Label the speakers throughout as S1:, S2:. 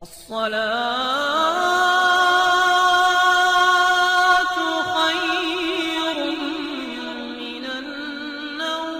S1: الصلاة خير من النوم۔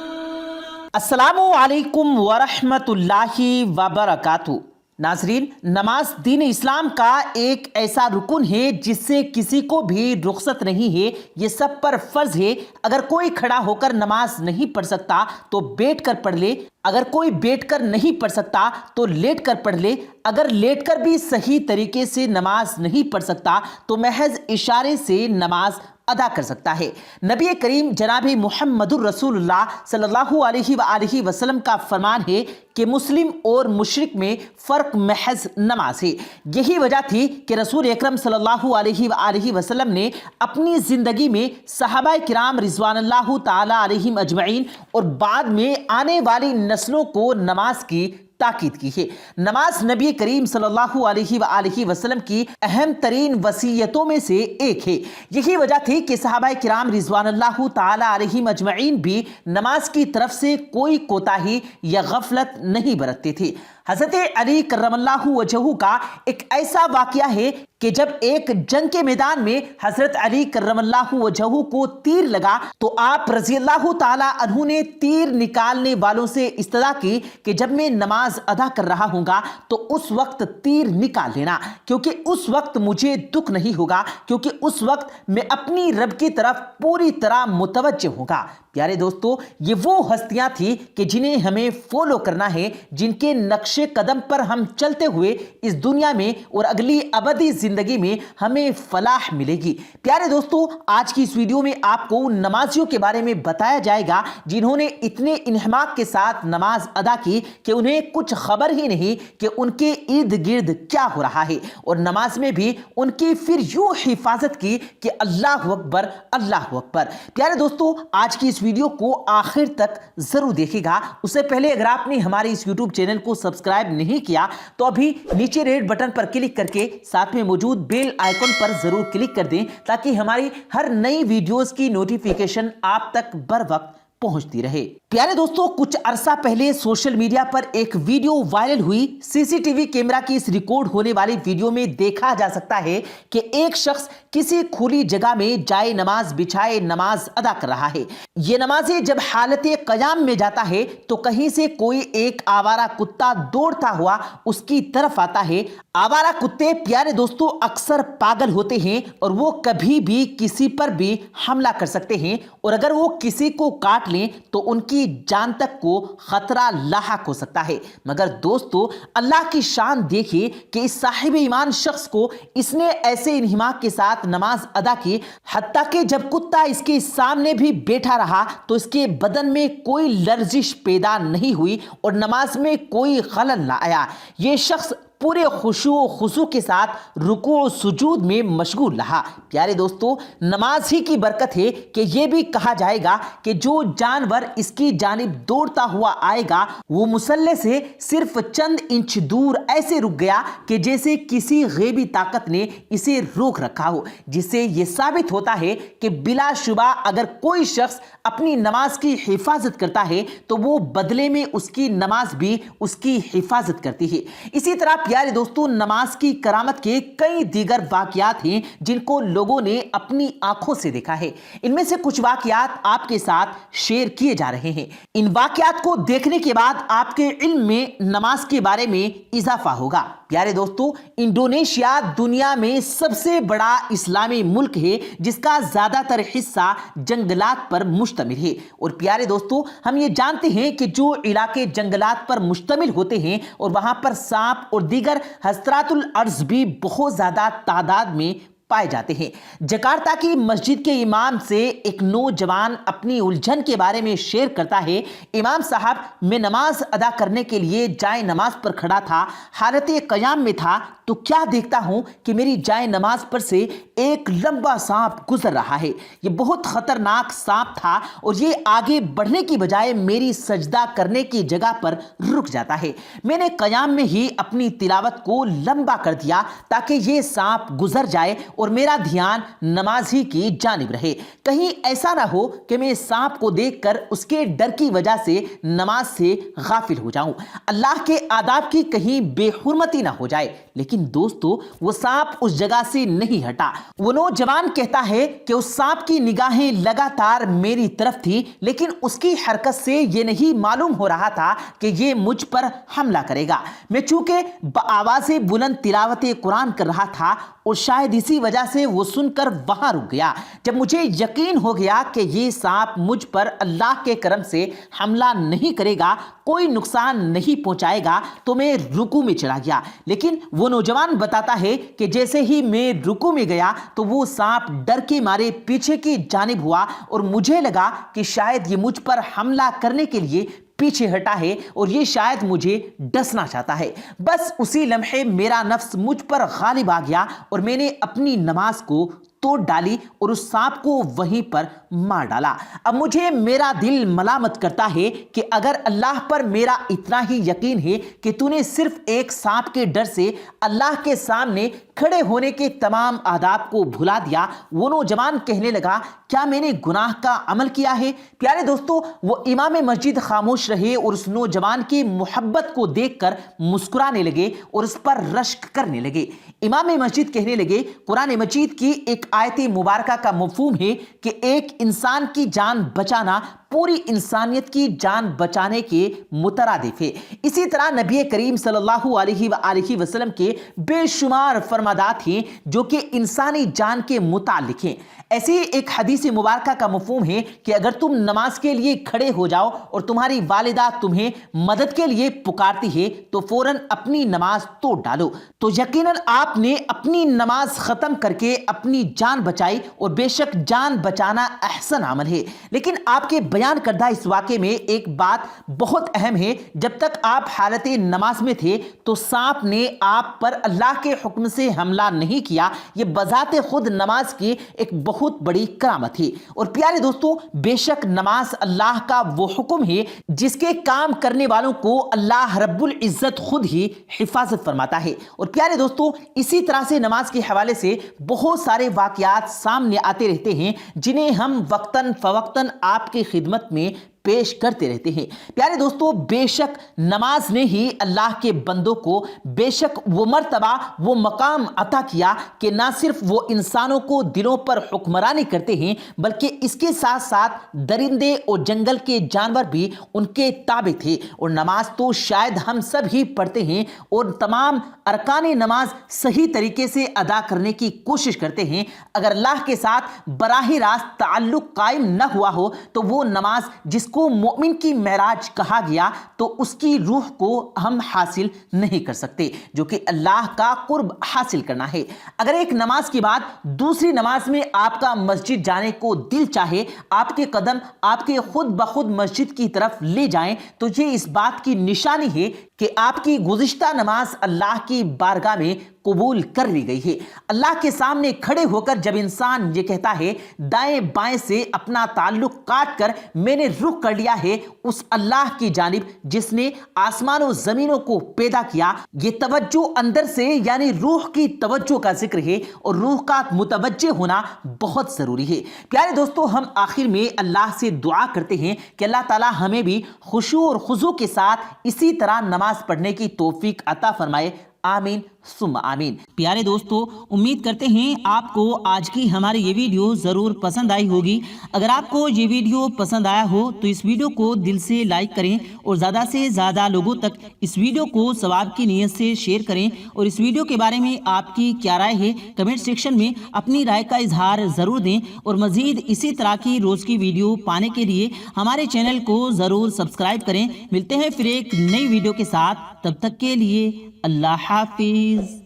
S2: السلام علیکم ورحمۃ اللہ وبرکاتہ۔ ناظرین، نماز دین اسلام کا ایک ایسا رکن ہے جس سے کسی کو بھی رخصت نہیں ہے، یہ سب پر فرض ہے۔ اگر کوئی کھڑا ہو کر نماز نہیں پڑھ سکتا تو بیٹھ کر پڑھ لے، اگر کوئی بیٹھ کر نہیں پڑھ سکتا تو لیٹ کر پڑھ لے، اگر لیٹ کر بھی صحیح طریقے سے نماز نہیں پڑھ سکتا تو محض اشارے سے نماز ادا کر سکتا ہے۔ نبی کریم جناب محمد الرسول اللہ صلی اللہ علیہ وآلہ وسلم کا فرمان ہے کہ مسلم اور مشرک میں فرق محض نماز ہے۔ یہی وجہ تھی کہ رسول اکرم صلی اللہ علیہ وآلہ وسلم نے اپنی زندگی میں صحابہ کرام رضوان اللہ تعالی علیہم اجمعین اور بعد میں آنے والی نسلوں کو نماز کی تاکید کی ہے۔ نماز نبی کریم صلی اللہ علیہ وآلہ وسلم کی اہم ترین وصیتوں میں سے ایک ہے۔ یہی وجہ تھی کہ صحابہ کرام رضوان اللہ تعالی علیہم اجمعین بھی نماز کی طرف سے کوئی کوتاہی یا غفلت نہیں برتتے تھے۔ حضرت علی کرم اللہ وجہہ کا ایک ایسا واقعہ ہے کہ جب ایک جنگ کے میدان میں حضرت علی کرم اللہ وجہہ کو تیر لگا تو آپ رضی اللہ تعالی عنہ نے تیر نکالنے والوں سے استدعا کی کہ جب میں نماز ادا کر رہا ہوں گا تو اس وقت تیر نکال لینا، کیونکہ اس وقت مجھے دکھ نہیں ہوگا، کیونکہ اس وقت میں اپنی رب کی طرف پوری طرح متوجہ ہوں گا۔ پیارے دوستو، یہ وہ ہستیاں تھیں کہ جنہیں ہمیں فالو کرنا ہے، جن کے نقش قدم پر ہم چلتے ہوئے اس دنیا میں اور اگلی ابدی زندگی میں ہمیں فلاح ملے گی۔ پیارے دوستو، آج کی اس ویڈیو میں آپ کو ان نمازیوں کے بارے میں بتایا جائے گا جنہوں نے اتنے انہماک کے ساتھ نماز ادا کی کہ انہیں کچھ خبر ہی نہیں کہ ان کے ارد گرد کیا ہو رہا ہے، اور نماز میں بھی ان کی پھر یوں حفاظت کی کہ اللہ اکبر اللہ اکبر۔ پیارے دوستو، آج کی اس ویڈیو کو آخر تک ضرور دیکھے گا۔ اس سے پہلے اگر آپ نے ہمارے اس یوٹیوب چینل کو سبسکرائب نہیں کیا تو ابھی نیچے ریڈ بٹن پر کلک کر کے ساتھ میں موجود بیل آئیکن پر ضرور کلک کر دیں تاکہ ہماری ہر نئی ویڈیوز کی نوٹیفیکیشن آپ تک بر وقت پہنچتی رہے۔ پیارے دوستو، کچھ عرصہ پہلے سوشل میڈیا پر ایک ویڈیو وائرل ہوئی۔ سی سی ٹی وی کیمرہ کی اس ریکارڈ ہونے والی ویڈیو میں دیکھا جا سکتا ہے کہ ایک شخص کسی کھلی جگہ میں جائے نماز بچھائے نماز ادا کر رہا ہے۔ یہ نمازی جب حالت قیام میں جاتا ہے تو کہیں سے کوئی ایک آوارہ کتا دوڑتا ہوا اس کی طرف آتا ہے۔ آوارہ کتے پیارے دوستو اکثر پاگل ہوتے ہیں اور وہ کبھی بھی کسی پر بھی حملہ کر سکتے ہیں، اور اگر وہ کسی کو کاٹ لیں تو ان کی جان تک کو خطرہ لاحق ہو سکتا ہے۔ مگر دوستو، اللہ کی شان دیکھیے کہ اس صاحب ایمان شخص کو اس نے ایسے انہماک کے ساتھ نماز ادا کی، حتیٰ کہ جب کتا اس کے سامنے بھی بیٹھا رہا تو اس کے بدن میں کوئی لرزش پیدا نہیں ہوئی اور نماز میں کوئی خلل نہ آیا۔ یہ شخص پورے خشوع و خضوع کے ساتھ رکوع و سجود میں مشغول رہا۔ پیارے دوستو، نماز ہی کی برکت ہے کہ یہ بھی کہا جائے گا کہ جو جانور اس کی جانب دوڑتا ہوا آئے گا وہ مصلی سے صرف چند انچ دور ایسے رک گیا کہ جیسے کسی غیبی طاقت نے اسے روک رکھا ہو، جس سے یہ ثابت ہوتا ہے کہ بلا شبہ اگر کوئی شخص اپنی نماز کی حفاظت کرتا ہے تو وہ بدلے میں اس کی نماز بھی اس کی حفاظت کرتی ہے۔ اسی طرح پیارے دوستو، نماز کی کرامت کے کئی دیگر واقعات ہیں جن کو لوگوں نے اپنی آنکھوں سے دیکھا ہے۔ ان میں سے کچھ واقعات آپ کے ساتھ شیئر کیے جا رہے ہیں۔ ان واقعات کو دیکھنے کے بعد آپ کے علم میں نماز کے بارے میں اضافہ ہوگا۔ پیارے دوستو، انڈونیشیا دنیا میں سب سے بڑا اسلامی ملک ہے جس کا زیادہ تر حصہ جنگلات پر مشتمل ہے، اور پیارے دوستو، ہم یہ جانتے ہیں کہ جو علاقے جنگلات پر مشتمل ہوتے ہیں اور وہاں پر سانپ اور دیگر حشرات الارض بھی بہت زیادہ تعداد میں پائے جاتے ہیں۔ جکارتا کی مسجد کے امام سے ایک نوجوان اپنی الجھن کے بارے میں شیئر کرتا ہے: امام صاحب، میں نماز ادا کرنے کے لیے جائے نماز پر کھڑا تھا، حالت قیام میں تھا، تو کیا دیکھتا ہوں کہ میری جائے نماز پر سے ایک لمبا سانپ گزر رہا ہے۔ یہ بہت خطرناک سانپ تھا اور یہ آگے بڑھنے کی بجائے میری سجدہ کرنے کی جگہ پر رک جاتا ہے۔ میں نے قیام میں ہی اپنی تلاوت کو لمبا کر دیا تاکہ یہ سانپ گزر جائے، اور اور میرا دھیان نماز ہی کی جانب رہے. کہیں ایسا نہ ہو کہ میں سانپ کو دیکھ کر اس کے ڈر کی وجہ سے نماز سے غافل ہو جاؤں. اللہ کے آداب کی کہیں بے حرمتی نہ ہو جائے. لیکن دوستو وہ سانپ اس جگہ سے نہیں ہٹا. وہ نوجوان کہتا ہے کہ اس سانپ کی نگاہیں لگاتار میری طرف تھی لیکن اس کی حرکت سے یہ نہیں معلوم ہو رہا تھا کہ یہ مجھ پر حملہ کرے گا. میں چونکہ بآواز بلند تلاوت قرآن کر رہا تھا اور شاید اسی وجہ سے وہ سن کر وہاں رک گیا. جب مجھے یقین ہو گیا کہ یہ سانپ مجھ پر اللہ کے کرم سے حملہ نہیں کرے گا, کوئی نقصان نہیں پہنچائے گا, تو میں رکوع میں چلا گیا. لیکن وہ نوجوان بتاتا ہے کہ جیسے ہی میں رکوع میں گیا تو وہ سانپ ڈر کے مارے پیچھے کی جانب ہوا اور مجھے لگا کہ شاید یہ مجھ پر حملہ کرنے کے لیے پیچھے ہٹا ہے اور یہ شاید مجھے ڈسنا چاہتا ہے. بس اسی لمحے میرا نفس مجھ پر غالب آ گیا اور میں نے اپنی نماز کو توڑ ڈالی اور اس سانپ کو وہیں پر مار ڈالا. اب مجھے میرا دل ملامت کرتا ہے کہ اگر اللہ پر میرا اتنا ہی یقین ہے کہ تو نے صرف ایک سانپ کے ڈر سے اللہ کے سامنے کھڑے ہونے کے تمام آداب کو بھلا دیا. وہ نوجوان کہنے لگا, کیا میں نے گناہ کا عمل کیا ہے؟ پیارے دوستو, وہ امام مسجد خاموش رہے اور اس نوجوان کی محبت کو دیکھ کر مسکرانے لگے اور اس پر رشک کرنے لگے. امام مسجد کہنے لگے, قرآن مجید کی ایک آیت مبارکہ کا مفہوم ہے کہ ایک انسان کی جان بچانا پوری انسانیت کی جان بچانے کے مترادف ہے. اسی طرح نبی کریم صلی اللہ علیہ وآلہ وسلم کے بے شمار فرمادات ہیں جو کہ انسانی جان کے متعلق ہیں. ایسی ایک حدیث مبارکہ کا مفہوم ہے کہ اگر تم نماز کے لیے کھڑے ہو جاؤ اور تمہاری والدہ تمہیں مدد کے لیے پکارتی ہے تو فوراً اپنی نماز توڑ ڈالو. تو یقیناً آپ نے اپنی نماز ختم کر کے اپنی جان بچائی اور بے شک جان بچانا احسن عمل ہے. لیکن آپ کے بیان کردہ اس واقعے میں ایک بات بہت اہم ہے. جب تک آپ حالت نماز میں تھے تو سانپ نے آپ پر اللہ کے حکم سے حملہ نہیں کیا. یہ بذات خود نماز کی ایک بہت بڑی کرامت ہے. اور پیارے دوستو, بے شک نماز اللہ کا وہ حکم ہے جس کے کام کرنے والوں کو اللہ رب العزت خود ہی حفاظت فرماتا ہے. اور پیارے دوستو, اسی طرح سے نماز کے حوالے سے بہت سارے واقعات سامنے آتے رہتے ہیں جنہیں ہم وقتاً فوقتاً آپ کی خدمت میں پیش کرتے رہتے ہیں. پیارے دوستو, بے شک نماز نے ہی اللہ کے بندوں کو بے شک وہ مرتبہ وہ مقام عطا کیا کہ نہ صرف وہ انسانوں کو دلوں پر حکمرانی کرتے ہیں بلکہ اس کے ساتھ ساتھ درندے اور جنگل کے جانور بھی ان کے تابع تھے. اور نماز تو شاید ہم سب ہی پڑھتے ہیں اور تمام ارکان نماز صحیح طریقے سے ادا کرنے کی کوشش کرتے ہیں. اگر اللہ کے ساتھ براہ راست تعلق قائم نہ ہوا ہو تو وہ نماز جس کو مومن کی معراج کہا گیا تو اس کی روح کو ہم حاصل نہیں کر سکتے جو کہ اللہ کا قرب حاصل کرنا ہے. اگر ایک نماز کے بعد دوسری نماز میں آپ کا مسجد جانے کو دل چاہے, آپ کے قدم آپ کے خود بخود مسجد کی طرف لے جائیں تو یہ اس بات کی نشانی ہے کہ آپ کی گزشتہ نماز اللہ کی بارگاہ میں قبول کر لی گئی ہے. اللہ کے سامنے کھڑے ہو کر جب انسان یہ کہتا ہے دائیں بائیں سے اپنا تعلق کاٹ کر میں نے رخ کر لیا ہے اس اللہ کی جانب جس نے آسمان و زمینوں کو پیدا کیا, یہ توجہ اندر سے یعنی روح کی توجہ کا ذکر ہے اور روح کا متوجہ ہونا بہت ضروری ہے. پیارے دوستو, ہم آخر میں اللہ سے دعا کرتے ہیں کہ اللہ تعالی ہمیں بھی خشوع اور خضوع کے ساتھ اسی طرح نماز پڑھنے کی توفیق عطا فرمائے. آمین ثم آمین. پیارے دوستو, امید کرتے ہیں آپ کو آج کی ہماری یہ ویڈیو ضرور پسند آئی ہوگی. اگر آپ کو یہ ویڈیو پسند آیا ہو تو اس ویڈیو کو دل سے لائک کریں اور زیادہ سے زیادہ لوگوں تک اس ویڈیو کو ثواب کی نیت سے شیئر کریں. اور اس ویڈیو کے بارے میں آپ کی کیا رائے ہے کمنٹ سیکشن میں اپنی رائے کا اظہار ضرور دیں. اور مزید اسی طرح کی روز کی ویڈیو پانے کے لیے ہمارے چینل کو ضرور سبسکرائب کریں. ملتے ہیں پھر ایک نئی ویڈیو کے ساتھ, تب تک کے لیے اللہ حافظ.